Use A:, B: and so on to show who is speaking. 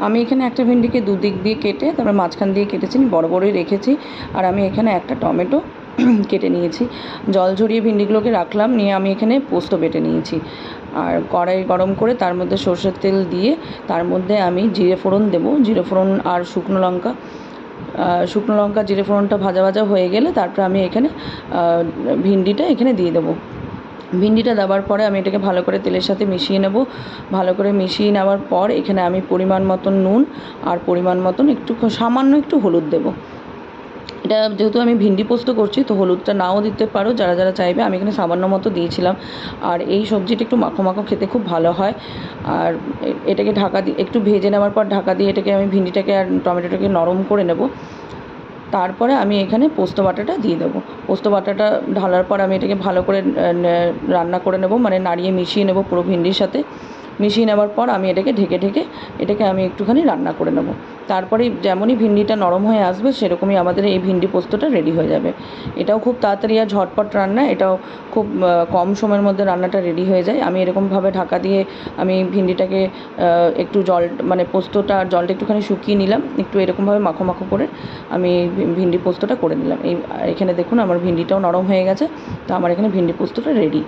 A: আমি এখানে একটা ভেন্ডিকে দুদিক দিয়ে কেটে তারপরে মাঝখান দিয়ে কেটেছি, বড় বড়ই রেখেছি। আর আমি এখানে একটা টমেটো কেটে নিয়েছি। জল ঝরিয়ে ভেন্ডিগুলোকে রাখলাম, নিয়ে আমি এখানে পোস্ত বেটে নিয়েছি। আর কড়াই গরম করে তার মধ্যে সর্ষের তেল দিয়ে তার মধ্যে আমি জিরে ফোড়ন দেবো। জিরে ফোড়ন আর শুকনো লঙ্কা জিরে ফোড়নটা ভাজা ভাজা হয়ে গেলে তারপরে আমি এখানে ভিন্ডিটা এখানে দিয়ে দেবো। ভিন্ডিটা দেওয়ার পরে আমি এটাকে ভালো করে তেলের সাথে মিশিয়ে নেব। ভালো করে মিশিয়ে নেওয়ার পর এখানে আমি পরিমাণ মতন নুন আর পরিমাণ মতন সামান্য একটু হলুদ দেবো। এটা যেহেতু আমি ভিন্ডি পোস্ত করছি, তো হলুদটা নাও দিতে পারো যারা যারা চাইবে। আমি এখানে সামান্য মতো দিয়েছিলাম। আর এই সবজিটা একটু মাখো মাখো খেতে খুব ভালো হয়। আর এটাকে ঢাকা দিয়ে একটু ভেজে নেওয়ার পর ঢাকা দিয়ে এটাকে আমি ভিন্ডিটাকে আর টমেটোটাকে নরম করে নেব। তারপরে আমি এখানে পোস্ত বাটাটা দিয়ে দেবো। পোস্ত বাটাটা ঢালার পর আমি এটাকে ভালো করে রান্না করে নেব, মানে নাড়িয়ে মিশিয়ে নেব পুরো ভিন্ডির সাথে। মিশিয়ে নেওয়ার পর আমি এটাকে ঢেকে এটাকে আমি একটুখানি রান্না করে নেব। তারপরে যেমনই ভিন্ডিটা নরম হয়ে আসবে সেরকমই আমাদের এই ভিন্ডি পোস্তটা রেডি হয়ে যাবে। এটাও খুব তাড়াতাড়ি আর ঝটপট রান্না, এটাও খুব কম সময়ের মধ্যে রান্নাটা রেডি হয়ে যায়। আমি এরকমভাবে ঢাকা দিয়ে আমি ভিন্ডিটাকে একটু জল, মানে পোস্তটা জলটা একটুখানি শুকিয়ে নিলাম, একটু এরকমভাবে মাখো মাখো করে আমি ভিন্ডি পোস্তটা করে নিলাম। এখানে দেখুন আমার ভিন্ডিটাও নরম হয়ে গেছে, তো আমার এখানে ভিন্ডি পোস্তটা রেডি।